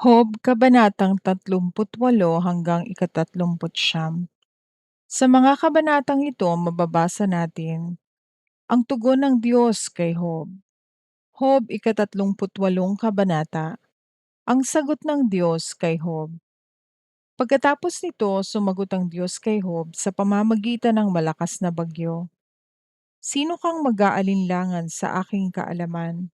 Hob Kabanatang 38 hanggang ika-39. Sa mga kabanatang ito mababasa natin ang tugon ng Diyos kay Hob. Hob ika-38 kabanata. Ang sagot ng Diyos kay Hob. Pagkatapos nito, sumagot ang Diyos kay Hob sa pamamagitan ng malakas na bagyo. Sino kang mag-aalinlangan sa aking kaalaman?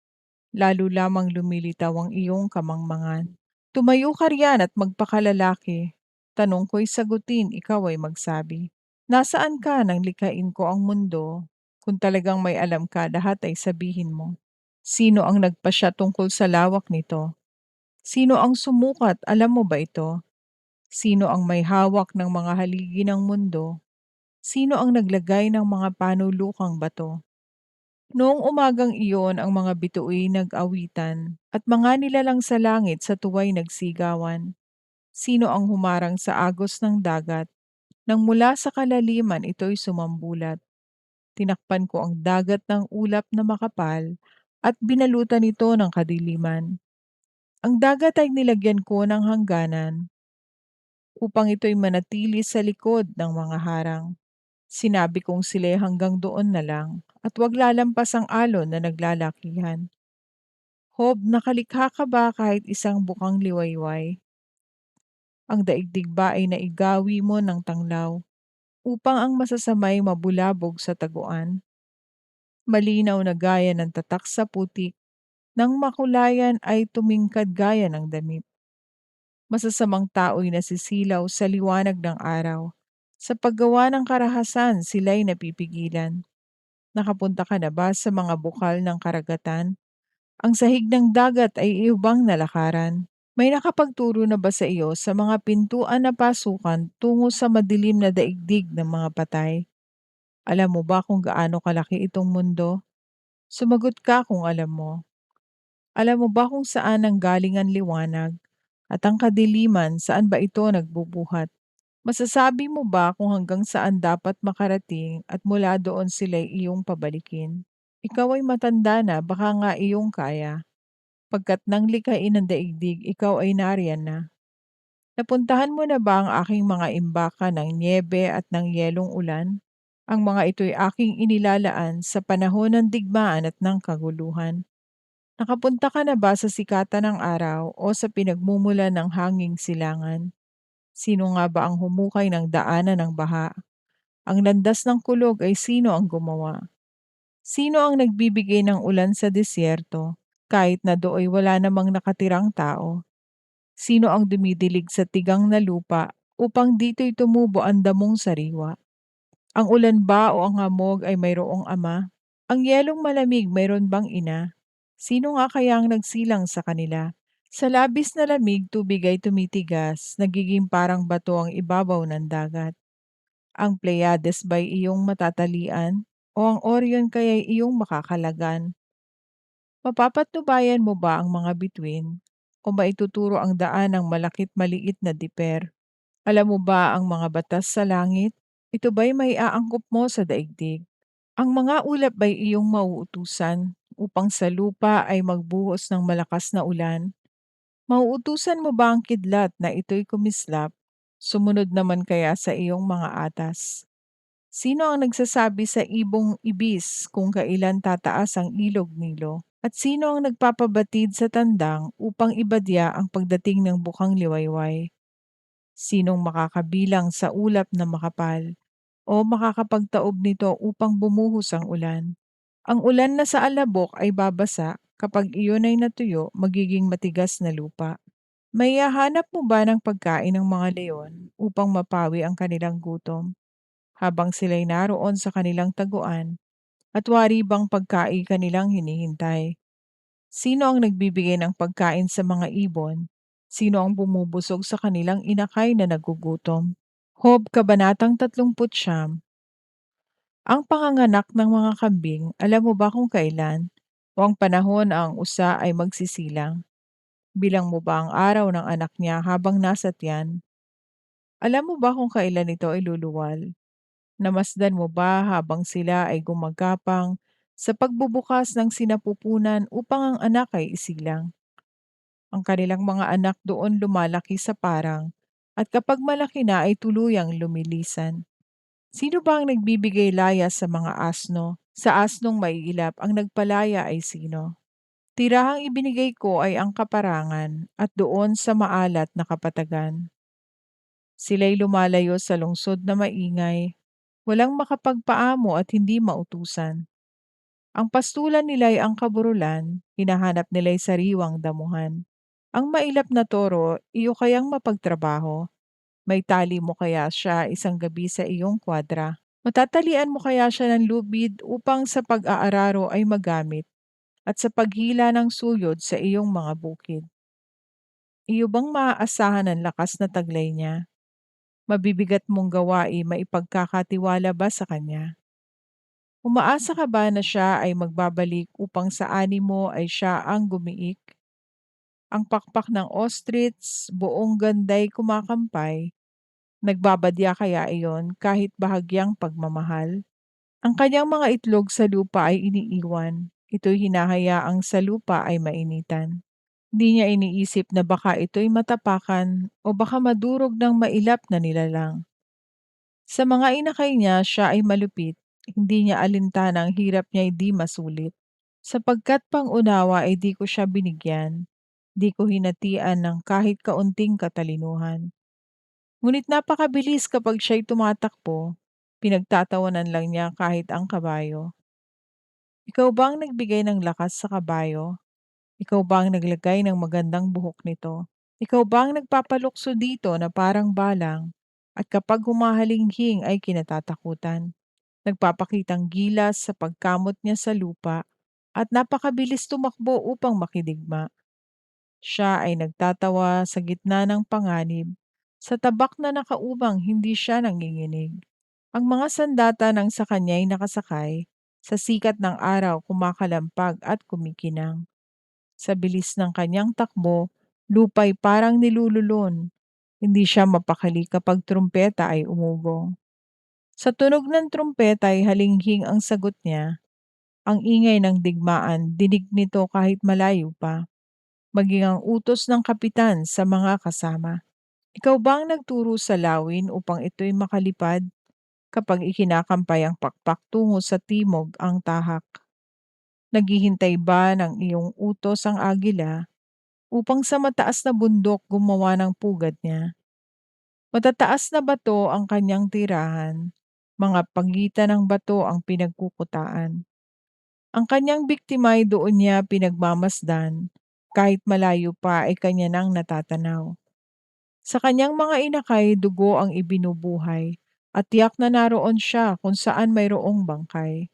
Lalo lamang lumilitaw ang iyong kamangmangan. Tumayo ka riyan at magpakalalaki. Tanong ko'y sagutin, ikaw ay magsabi. Nasaan ka nang likhain ko ang mundo? Kung talagang may alam ka, lahat ay sabihin mo. Sino ang nagpasya tungkol sa lawak nito? Sino ang sumukat? Alam mo ba ito? Sino ang may hawak ng mga haligi ng mundo? Sino ang naglagay ng mga panulukang bato? Noong umagang iyon ang mga bituin nag-awitan at mga nilalang sa langit sa tuway nagsigawan. Sino ang humarang sa agos ng dagat? Nang mula sa kalaliman ito'y sumambulat. Tinakpan ko ang dagat ng ulap na makapal at binalutan ito ng kadiliman. Ang dagat ay nilagyan ko ng hangganan upang ito'y manatili sa likod ng mga harang. Sinabi kong sila'y hanggang doon na lang at wag lalampas ang alon na naglalakihan. Hob, nakalikha ka ba kahit isang bukang liwayway? Ang daigdig ba ay naigawi mo ng tanglaw upang ang masasamay mabulabog sa taguan? Malinaw na gaya ng tatak sa putik, nang makulayan ay tumingkad gaya ng damit. Masasamang tao'y nasisilaw sa liwanag ng araw. Sa paggawa ng karahasan sila'y napipigilan. Nakapunta ka na ba sa mga bukal ng karagatan? Ang sahig ng dagat ay iubang nalakaran. May nakapagturo na ba sa iyo sa mga pintuan na pasukan tungo sa madilim na daigdig ng mga patay? Alam mo ba kung gaano kalaki itong mundo? Sumagot ka kung alam mo. Alam mo ba kung saan ang galing ang liwanag? At ang kadiliman, saan ba ito nagbubuhat? Masasabi mo ba kung hanggang saan dapat makarating at mula doon sila'y iyong pabalikin? Ikaw ay matanda na, baka nga iyong kaya. Pagkat nang likhain ng daigdig, ikaw ay nariyan na. Napuntahan mo na ba ang aking mga imbaka ng niebe at ng yelong ulan? Ang mga ito'y aking inilalaan sa panahon ng digmaan at ng kaguluhan. Nakapunta ka na ba sa sikatan ng araw o sa pinagmumulan ng hanging silangan? Sino nga ba ang humukay ng daanan ng baha? Ang landas ng kulog ay sino ang gumawa? Sino ang nagbibigay ng ulan sa disyerto, kahit na dooy wala namang nakatirang tao? Sino ang dumidilig sa tigang na lupa upang dito'y tumubo ang damong sariwa? Ang ulan ba o ang hamog ay mayroong ama? Ang yelong malamig mayroon bang ina? Sino nga kaya ang nagsilang sa kanila? Sa labis na lamig, tubig ay tumitigas, nagiging parang bato ang ibabaw ng dagat. Ang Pleiades ba'y iyong matatalian? O ang Orion kaya'y iyong makakalagan? Mapapatnubayan mo ba ang mga bituin? O maituturo ang daan ng malakit maliit na diper? Alam mo ba ang mga batas sa langit? Ito ba'y may aangkop mo sa daigdig? Ang mga ulap ba'y iyong mauutusan upang sa lupa ay magbuhos ng malakas na ulan? Mauutusan mo ba ang kidlat na ito'y kumislap? Sumunod naman kaya sa iyong mga atas? Sino ang nagsasabi sa ibong ibis kung kailan tataas ang ilog Nilo? At sino ang nagpapabatid sa tandang upang ibadya ang pagdating ng bukang liwayway? Sinong makakabilang sa ulap na makapal o makakapagtaob nito upang bumuhos ang ulan? Ang ulan na sa alabok ay babasa, kapag iyon ay natuyo, magiging matigas na lupa. May hahanap mo ba ng pagkain ng mga leon upang mapawi ang kanilang gutom habang sila'y naroon sa kanilang taguan, at wari bang pagkain kanilang hinihintay? Sino ang nagbibigay ng pagkain sa mga ibon? Sino ang bumubusog sa kanilang inakay na nagugutom? Hob Kabanatang 39. Ang panganganak ng mga kambing, alam mo ba kung kailan? O ang panahon na ang usa ay magsisilang? Bilang mo ba ang araw ng anak niya habang nasa tiyan? Alam mo ba kung kailan ito ay luluwal? Namasdan mo ba habang sila ay gumagapang sa pagbubukas ng sinapupunan upang ang anak ay isilang? Ang kanilang mga anak doon lumalaki sa parang at kapag malaki na ay tuluyang lumilisan. Sino ba ang nagbibigay laya sa mga asno? Sa asnong maiilap ang nagpalaya ay sino? Tirahang ibinigay ko ay ang kaparangan at doon sa maalat na kapatagan. Sila'y lumalayo sa lungsod na maingay, walang makapagpaamo at hindi mautusan. Ang pastulan nila'y ang kaburulan, hinahanap nila'y sariwang damuhan. Ang mailap na toro, iyo kayang mapagtrabaho? May tali mo kaya siya isang gabi sa iyong kwadra? Matatalian mo kaya siya ng lubid upang sa pag-aararo ay magamit at sa paghila ng suyod sa iyong mga bukid? Iyo bang maaasahan ang lakas na taglay niya? Mabibigat mong gawain maipagkakatiwala ba sa kanya? Umaasa ka ba na siya ay magbabalik upang sa ani mo ay siya ang gumiik? Ang pakpak ng ostrich, buong ganday kumakampay, nagbabadya kaya iyon kahit bahagyang pagmamahal? Ang kanyang mga itlog sa lupa ay iniiwan, ito'y hinahayaang sa lupa ay mainitan. Di niya iniisip na baka ito'y matapakan o baka madurog ng mailap na nilalang. Sa mga inakay niya, siya ay malupit. Hindi niya alintana ang hirap niya ay di masulit. Sapagkat pangunawa ay di ko siya binigyan, di ko hinatian ng kahit kaunting katalinuhan. Ngunit napakabilis kapag siya'y tumatakbo, pinagtatawanan lang niya kahit ang kabayo. Ikaw ba ang nagbigay ng lakas sa kabayo? Ikaw ba ang naglagay ng magandang buhok nito? Ikaw ba ang nagpapalukso dito na parang balang at kapag humahalinghing ay kinatatakutan? Nagpapakitang gilas sa pagkamot niya sa lupa at napakabilis tumakbo upang makidigma. Siya ay nagtatawa sa gitna ng panganib. Sa tabak na nakaubang hindi siya nanginginig. Ang mga sandata ng sa kanya'y nakasakay, sa sikat ng araw kumakalampag at kumikinang. Sa bilis ng kanyang takbo, lupa'y parang nilululun. Hindi siya mapakali kapag trumpeta ay umugong. Sa tunog ng trumpeta ay halinghing ang sagot niya. Ang ingay ng digmaan, dinig nito kahit malayo pa. Maging ang utos ng kapitan sa mga kasama. Ikaw ba ang nagturo sa lawin upang ito'y makalipad? Kapag ikinakampay ang pakpak tungo sa timog ang tahak. Naghihintay ba ng iyong utos ang agila upang sa mataas na bundok gumawa ng pugad niya? Matataas na bato ang kanyang tirahan, mga pagitan ng bato ang pinagkukutaan. Ang kanyang biktima ay doon niya pinagmamasdan, kahit malayo pa ay kanya nang natatanaw. Sa kanyang mga inakay, dugo ang ibinubuhay, at tiyak na naroon siya kung saan mayroong bangkay.